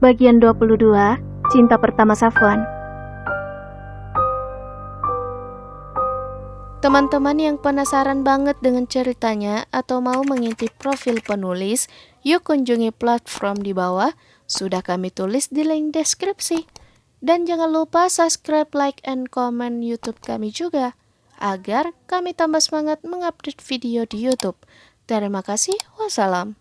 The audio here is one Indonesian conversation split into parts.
Bagian 22, Cinta Pertama Safwan. Teman-teman yang penasaran banget dengan ceritanya atau mau mengintip profil penulis, yuk kunjungi platform di bawah, sudah kami tulis di link deskripsi. Dan jangan lupa subscribe, like, and comment YouTube kami juga, agar kami tambah semangat mengupdate video di YouTube. Terima kasih, wassalam.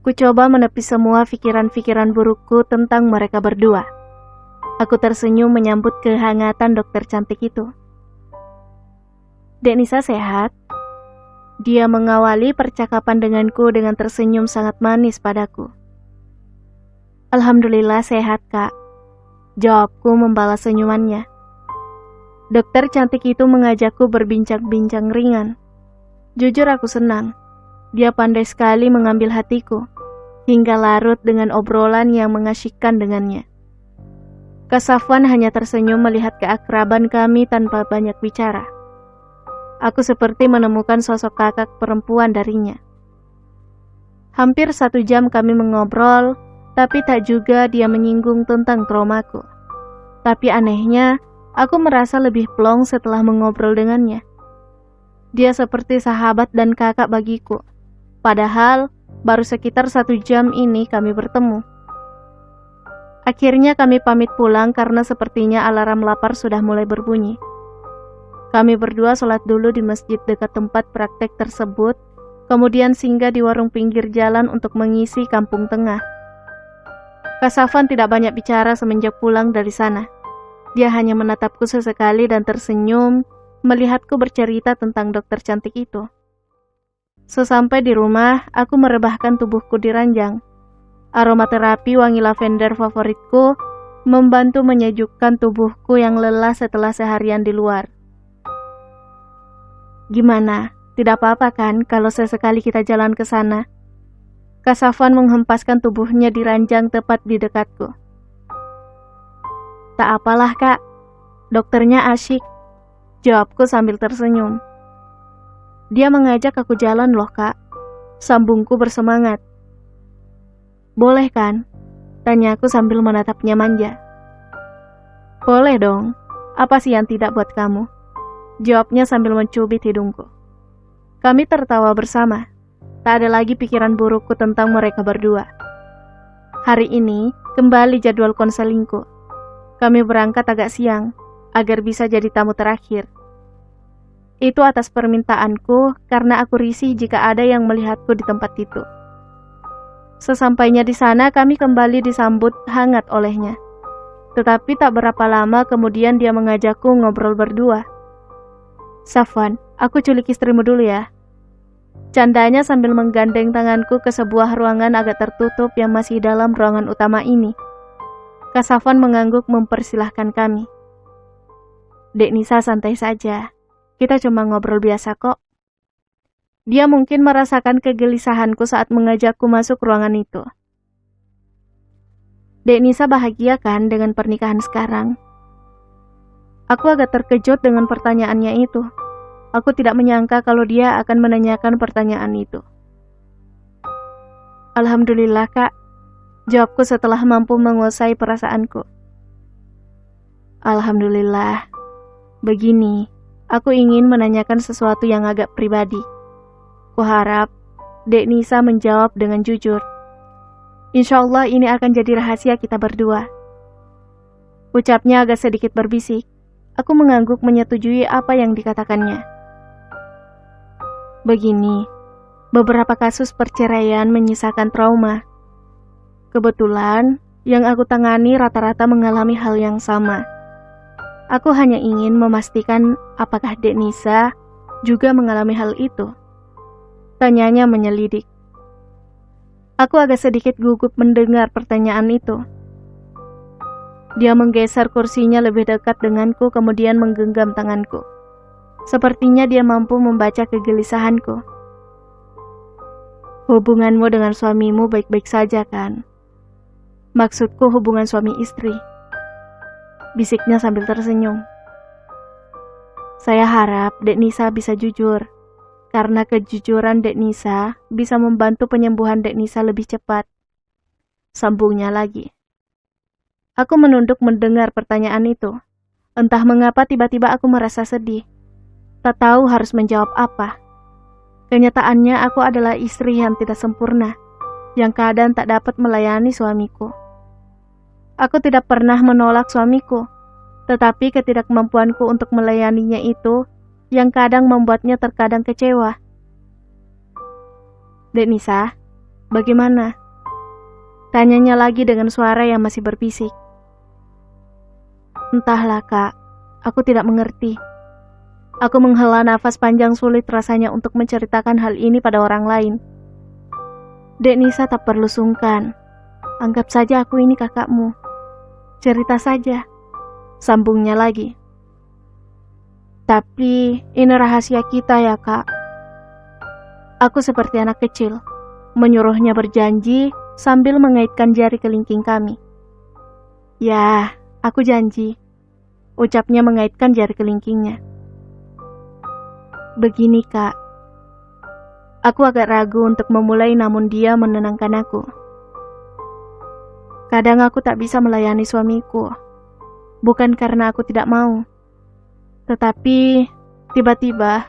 Ku coba menepi semua pikiran-pikiran burukku tentang mereka berdua. Aku tersenyum menyambut kehangatan dokter cantik itu. Dek Nisa sehat? Dia mengawali percakapan denganku dengan tersenyum sangat manis padaku. Alhamdulillah sehat, Kak. Jawabku membalas senyumannya. Dokter cantik itu mengajakku berbincang-bincang ringan. Jujur aku senang. Dia pandai sekali mengambil hatiku, hingga larut dengan obrolan yang mengasyikkan dengannya. Kak Safwan hanya tersenyum melihat keakraban kami tanpa banyak bicara. Aku seperti menemukan sosok kakak perempuan darinya. Hampir 1 jam kami mengobrol, tapi tak juga dia menyinggung tentang traumaku. Tapi anehnya, aku merasa lebih plong setelah mengobrol dengannya. Dia seperti sahabat dan kakak bagiku. Padahal, baru sekitar 1 jam ini kami bertemu. Akhirnya kami pamit pulang karena sepertinya alarm lapar sudah mulai berbunyi. Kami berdua sholat dulu di masjid dekat tempat praktek tersebut, kemudian singgah di warung pinggir jalan untuk mengisi kampung tengah. Kak Safwan tidak banyak bicara semenjak pulang dari sana. Dia hanya menatapku sesekali dan tersenyum, melihatku bercerita tentang dokter cantik itu. Sesampai di rumah, aku merebahkan tubuhku di ranjang. Aromaterapi wangi lavender favoritku membantu menyejukkan tubuhku yang lelah setelah seharian di luar. Gimana? Tidak apa-apa kan kalau sesekali kita jalan ke sana? Kak Safwan menghempaskan tubuhnya di ranjang tepat di dekatku. Tak apalah, Kak. Dokternya asyik, jawabku sambil tersenyum. Dia mengajak aku jalan loh, Kak. Sambungku bersemangat. Boleh kan? Tanyaku sambil menatapnya manja. Boleh dong. Apa sih yang tidak buat kamu? Jawabnya sambil mencubit hidungku. Kami tertawa bersama. Tak ada lagi pikiran burukku tentang mereka berdua. Hari ini, kembali jadwal konselingku. Kami berangkat agak siang, agar bisa jadi tamu terakhir. Itu atas permintaanku karena aku risih jika ada yang melihatku di tempat itu. Sesampainya di sana kami kembali disambut hangat olehnya. Tetapi tak berapa lama kemudian dia mengajakku ngobrol berdua. Safwan, aku culik istrimu dulu ya. Candanya sambil menggandeng tanganku ke sebuah ruangan agak tertutup yang masih dalam ruangan utama ini. Kak Safwan mengangguk mempersilahkan kami. Dek Nisa santai saja. Kita cuma ngobrol biasa kok. Dia mungkin merasakan kegelisahanku saat mengajakku masuk ruangan itu. Dek Nisa bahagia kan dengan pernikahan sekarang? Aku agak terkejut dengan pertanyaannya itu. Aku tidak menyangka kalau dia akan menanyakan pertanyaan itu. Alhamdulillah, Kak. Jawabku setelah mampu menguasai perasaanku. Alhamdulillah. Begini. Aku ingin menanyakan sesuatu yang agak pribadi. Kuharap Dek Nisa menjawab dengan jujur. Insya Allah ini akan jadi rahasia kita berdua. Ucapnya agak sedikit berbisik. Aku mengangguk menyetujui apa yang dikatakannya. Begini, beberapa kasus perceraian menyisakan trauma. Kebetulan, yang aku tangani rata-rata mengalami hal yang sama. Aku hanya ingin memastikan apakah Dek Nisa juga mengalami hal itu. Tanyanya menyelidik. Aku agak sedikit gugup mendengar pertanyaan itu. Dia menggeser kursinya lebih dekat denganku kemudian menggenggam tanganku. Sepertinya dia mampu membaca kegelisahanku. Hubunganmu dengan suamimu baik-baik saja kan? Maksudku hubungan suami istri. Bisiknya sambil tersenyum. Saya harap Dek Nisa bisa jujur, karena kejujuran Dek Nisa bisa membantu penyembuhan Dek Nisa lebih cepat. Sambungnya lagi. Aku menunduk mendengar pertanyaan itu. Entah mengapa tiba-tiba aku merasa sedih. Tak tahu harus menjawab apa. Kenyataannya aku adalah istri yang tidak sempurna, yang kadang tak dapat melayani suamiku. Aku tidak pernah menolak suamiku, tetapi ketidakmampuanku untuk melayaninya itu yang kadang membuatnya terkadang kecewa. Dek Nisa, bagaimana? Tanyanya lagi dengan suara yang masih berbisik. Entahlah kak, aku tidak mengerti. Aku menghela nafas panjang, sulit rasanya untuk menceritakan hal ini pada orang lain. Dek Nisa tak perlu sungkan. Anggap saja aku ini kakakmu. Cerita saja. Sambungnya lagi. Tapi ini rahasia kita ya kak. Aku seperti anak kecil, menyuruhnya berjanji sambil mengaitkan jari kelingking kami. Ya, aku janji. Ucapnya mengaitkan jari kelingkingnya. Begini kak, aku agak ragu untuk memulai namun dia menenangkan aku. Kadang aku tak bisa melayani suamiku, bukan karena aku tidak mau, tetapi tiba-tiba,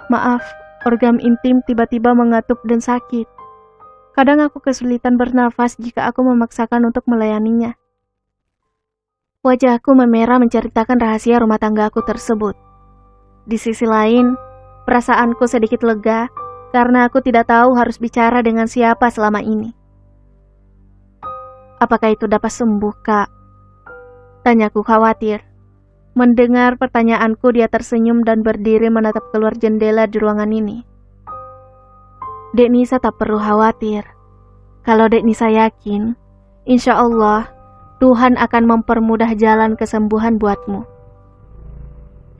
maaf, organ intim tiba-tiba mengatup dan sakit. Kadang aku kesulitan bernafas jika aku memaksakan untuk melayaninya. Wajahku memerah menceritakan rahasia rumah tangga aku tersebut. Di sisi lain, perasaanku sedikit lega karena aku tidak tahu harus bicara dengan siapa selama ini. Apakah itu dapat sembuh, Kak? Tanyaku khawatir. Mendengar pertanyaanku, dia tersenyum dan berdiri menatap keluar jendela di ruangan ini. Dek Nisa tak perlu khawatir. Kalau Dek Nisa yakin, insya Allah Tuhan akan mempermudah jalan kesembuhan buatmu.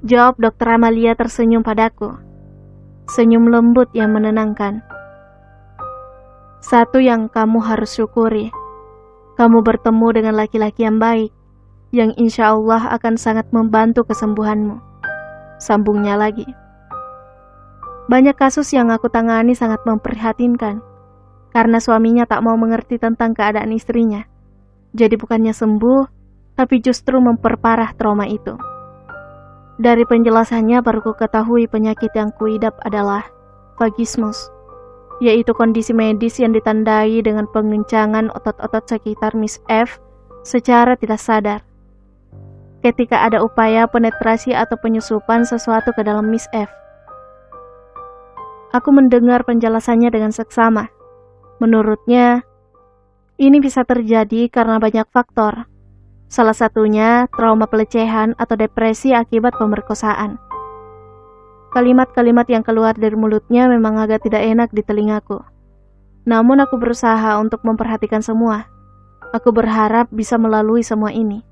Jawab Dokter Amalia tersenyum padaku. Senyum lembut yang menenangkan. Satu yang kamu harus syukuri. Kamu bertemu dengan laki-laki yang baik, yang insya Allah akan sangat membantu kesembuhanmu. Sambungnya lagi. Banyak kasus yang aku tangani sangat memprihatinkan, karena suaminya tak mau mengerti tentang keadaan istrinya. Jadi bukannya sembuh, tapi justru memperparah trauma itu. Dari penjelasannya baru ku ketahui penyakit yang kuidap adalah vagismus, yaitu kondisi medis yang ditandai dengan pengencangan otot-otot sekitar Miss F secara tidak sadar. Ketika ada upaya penetrasi atau penyusupan sesuatu ke dalam Miss F. Aku mendengar penjelasannya dengan seksama. Menurutnya, ini bisa terjadi karena banyak faktor. Salah satunya trauma pelecehan atau depresi akibat pemerkosaan. Kalimat-kalimat yang keluar dari mulutnya memang agak tidak enak di telingaku. Namun aku berusaha untuk memperhatikan semua. Aku berharap bisa melalui semua ini.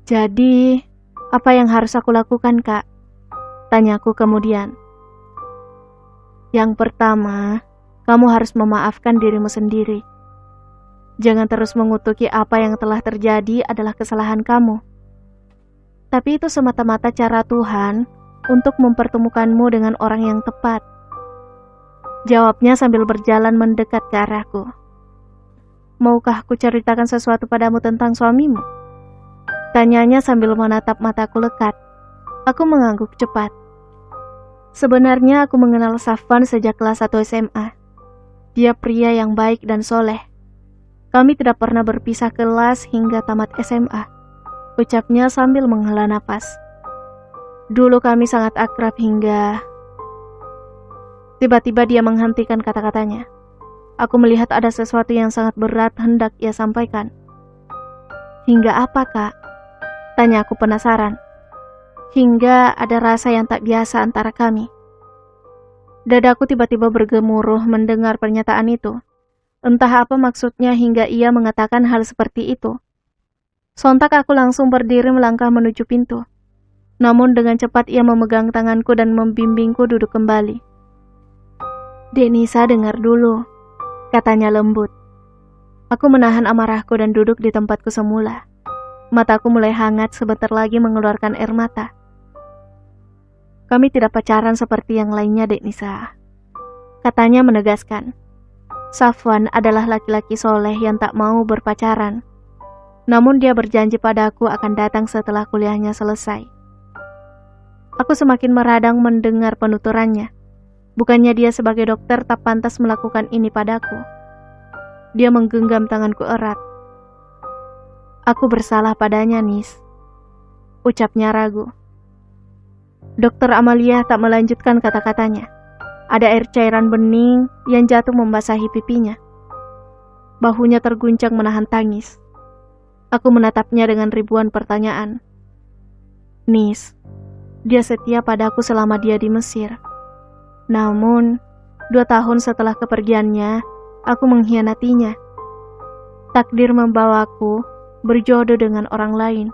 Jadi, apa yang harus aku lakukan, Kak? Tanyaku kemudian. Yang pertama, kamu harus memaafkan dirimu sendiri. Jangan terus mengutuki apa yang telah terjadi adalah kesalahan kamu. Tapi itu semata-mata cara Tuhan untuk mempertemukanmu dengan orang yang tepat. Jawabnya sambil berjalan mendekat ke arahku. Maukah aku ceritakan sesuatu padamu tentang suamimu? Tanyanya sambil menatap mataku lekat. Aku mengangguk cepat. Sebenarnya aku mengenal Safwan sejak kelas 1 SMA. Dia pria yang baik dan soleh. Kami tidak pernah berpisah kelas hingga tamat SMA, ucapnya sambil menghela napas. Dulu kami sangat akrab hingga... Tiba-tiba dia menghentikan kata-katanya. Aku melihat ada sesuatu yang sangat berat hendak ia sampaikan. Hingga apa, Kak? Tanya aku penasaran. Hingga ada rasa yang tak biasa antara kami. Dadaku tiba-tiba bergemuruh mendengar pernyataan itu. Entah apa maksudnya hingga ia mengatakan hal seperti itu. Sontak aku langsung berdiri melangkah menuju pintu. Namun dengan cepat ia memegang tanganku dan membimbingku duduk kembali. Dek Nisa, dengar dulu, katanya lembut. Aku menahan amarahku dan duduk di tempatku semula. Mataku mulai hangat, sebentar lagi mengeluarkan air mata. kami tidak pacaran seperti yang lainnya, Dek Nisa. Katanya menegaskan, Safwan adalah laki-laki soleh yang tak mau berpacaran. Namun dia berjanji padaku akan datang setelah kuliahnya selesai. Aku semakin meradang mendengar penuturannya. Bukannya dia sebagai dokter tak pantas melakukan ini padaku. Dia menggenggam tanganku erat. Aku bersalah padanya, Nis. Ucapnya ragu. Dokter Amalia tak melanjutkan kata-katanya. Ada air cairan bening yang jatuh membasahi pipinya. Bahunya terguncang menahan tangis. Aku menatapnya dengan ribuan pertanyaan. Nis, dia setia padaku selama dia di Mesir. Namun, 2 tahun setelah kepergiannya, aku mengkhianatinya. Takdir membawaku berjodoh dengan orang lain.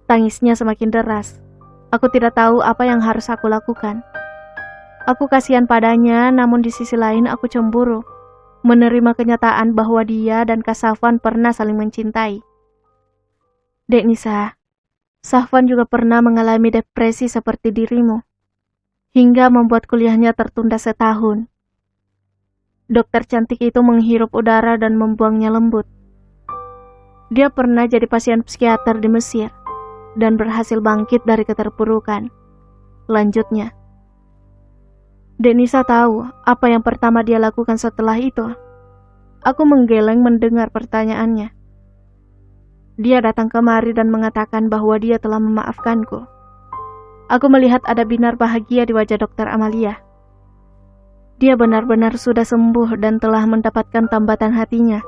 Tangisnya semakin deras. Aku tidak tahu apa yang harus aku lakukan. Aku kasihan padanya, namun di sisi lain aku cemburu. Menerima kenyataan bahwa dia dan Kak Safwan pernah saling mencintai. Dek Nisa, Safwan juga pernah mengalami depresi seperti dirimu, hingga membuat kuliahnya tertunda setahun. Dokter cantik itu menghirup udara dan membuangnya lembut. Dia pernah jadi pasien psikiater di Mesir, dan berhasil bangkit dari keterpurukan. Lanjutnya, Dek Nisa tahu apa yang pertama dia lakukan setelah itu. Aku menggeleng mendengar pertanyaannya. Dia datang kemari dan mengatakan bahwa dia telah memaafkanku. Aku melihat ada binar bahagia di wajah Dokter Amalia. Dia benar-benar sudah sembuh dan telah mendapatkan tambatan hatinya.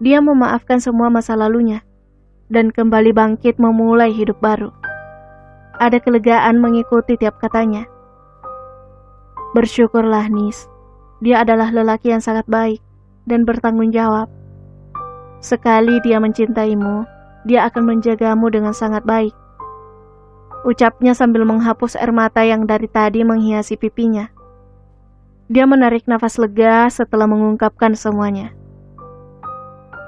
Dia memaafkan semua masa lalunya dan kembali bangkit memulai hidup baru. Ada kelegaan mengikuti tiap katanya. Bersyukurlah, Nis. Dia adalah lelaki yang sangat baik dan bertanggung jawab. Sekali dia mencintaimu, dia akan menjagamu dengan sangat baik. Ucapnya sambil menghapus air mata yang dari tadi menghiasi pipinya. Dia menarik nafas lega setelah mengungkapkan semuanya.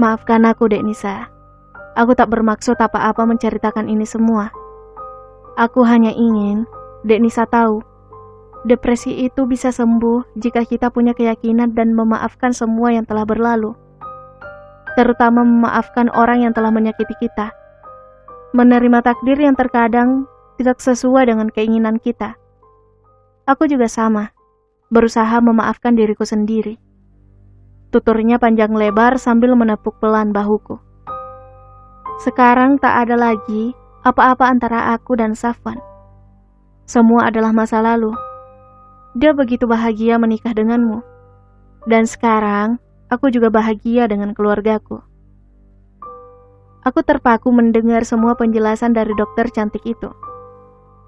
Maafkan aku, Dek Nisa. Aku tak bermaksud apa-apa menceritakan ini semua. Aku hanya ingin Dek Nisa tahu, depresi itu bisa sembuh jika kita punya keyakinan dan memaafkan semua yang telah berlalu. Terutama memaafkan orang yang telah menyakiti kita. Menerima takdir yang terkadang tidak sesuai dengan keinginan kita. Aku juga sama, berusaha memaafkan diriku sendiri. Tuturnya panjang lebar sambil menepuk pelan bahuku. Sekarang tak ada lagi apa-apa antara aku dan Safwan. Semua adalah masa lalu. Dia begitu bahagia menikah denganmu. Dan sekarang, aku juga bahagia dengan keluargaku. Aku terpaku mendengar semua penjelasan dari dokter cantik itu.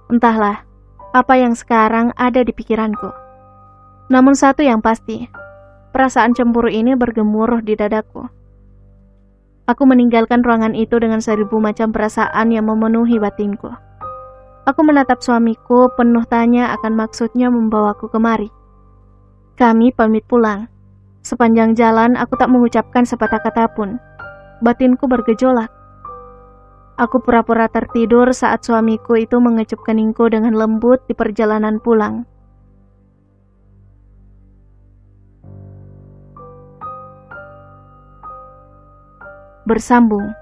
Entahlah, apa yang sekarang ada di pikiranku. Namun satu yang pasti, perasaan cemburu ini bergemuruh di dadaku. Aku meninggalkan ruangan itu dengan 1000 macam perasaan yang memenuhi batinku. Aku menatap suamiku penuh tanya akan maksudnya membawaku kemari. Kami pamit pulang. Sepanjang jalan aku tak mengucapkan sepatah kata pun. Batinku bergejolak. Aku pura-pura tertidur saat suamiku itu mengecup keningku dengan lembut di perjalanan pulang. Bersambung.